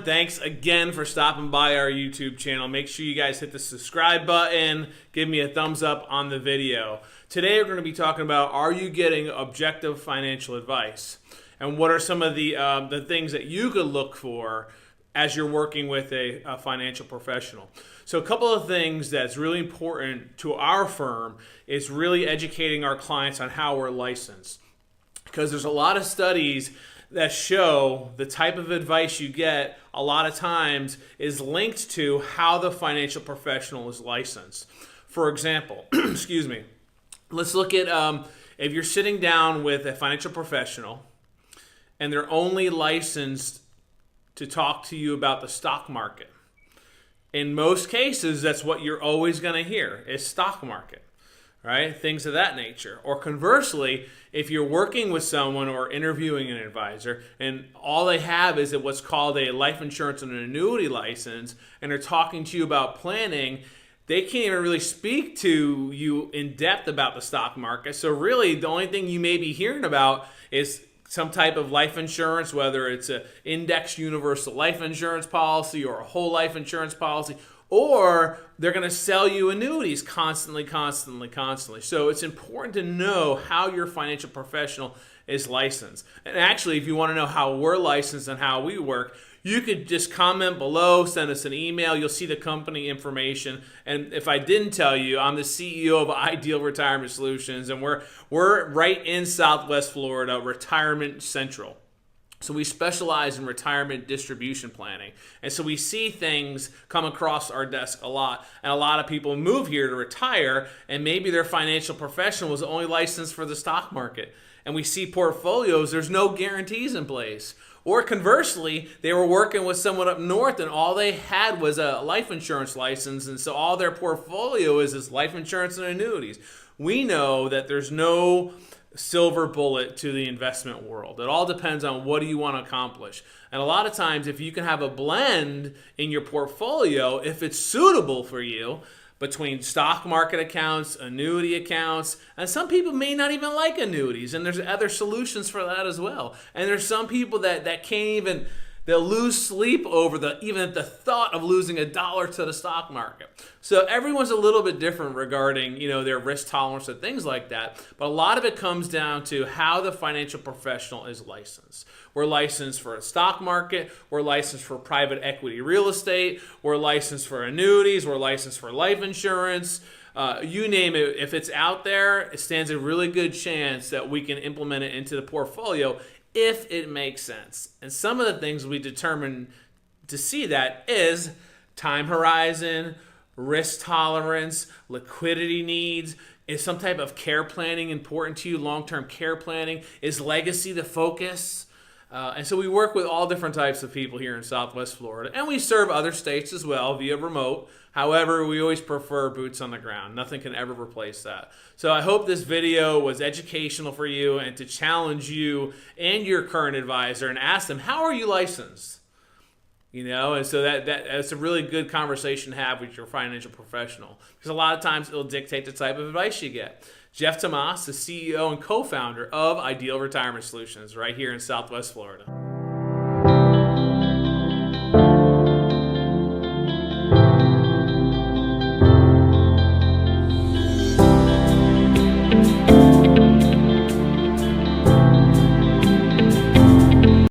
Thanks again for stopping by our YouTube channel. Make sure you guys hit the subscribe button. Give me a thumbs up on the video. Today we're going to be talking about, are you getting objective financial advice? And what are some of the things that you could look for as you're working with a financial professional? So a couple of things that's really important to our firm is really educating our clients on how we're licensed. Because there's a lot of studies that show the type of advice you get a lot of times is linked to how the financial professional is licensed. For example, excuse me, let's look at if you're sitting down with a financial professional and they're only licensed to talk to you about the stock market. In most cases, that's what you're always going to hear is stock market. Right? Things of that nature. Or conversely, if you're working with someone or interviewing an advisor and all they have is what's called a life insurance and an annuity license and they're talking to you about planning, they can't even really speak to you in depth about the stock market. So really, the only thing you may be hearing about is some type of life insurance, whether it's an indexed universal life insurance policy or a whole life insurance policy, or they're going to sell you annuities constantly. So it's important to know how your financial professional is licensed. And actually, if you want to know how we're licensed and how we work, you could just comment below, send us an email. You'll see the company information. And if I didn't tell you, I'm the CEO of Ideal Retirement Solutions, and we're right in Southwest Florida, Retirement Central. So we specialize in retirement distribution planning. And so we see things come across our desk a lot. And a lot of people move here to retire, and maybe their financial professional was only licensed for the stock market. And we see portfolios, there's no guarantees in place. Or conversely, they were working with someone up north and all they had was a life insurance license. And so all their portfolio is this life insurance and annuities. We know that there's no silver bullet to the investment world. It all depends on what do you want to accomplish. And a lot of times, if you can have a blend in your portfolio, if it's suitable for you, between stock market accounts, annuity accounts, and some people may not even like annuities, and there's other solutions for that as well. And there's some people that can't even, they'll lose sleep over even the thought of losing $1 to the stock market. So everyone's a little bit different regarding, their risk tolerance and things like that. But a lot of it comes down to how the financial professional is licensed. We're licensed for a stock market. We're licensed for private equity real estate. We're licensed for annuities. We're licensed for life insurance. You name it, if it's out there, it stands a really good chance that we can implement it into the portfolio if it makes sense. And some of the things we determine to see that is time horizon, risk tolerance, liquidity needs. Is some type of care planning important to you, long-term care planning? Is legacy the focus? And so we work with all different types of people here in Southwest Florida, and we serve other states as well via remote. However, we always prefer boots on the ground. Nothing can ever replace that. So I hope this video was educational for you and to challenge you and your current advisor and ask them, how are you licensed? And so that's a really good conversation to have with your financial professional, because a lot of times it'll dictate the type of advice you get. Jeff Tomas, the CEO and co-founder of Ideal Retirement Solutions right here in Southwest Florida.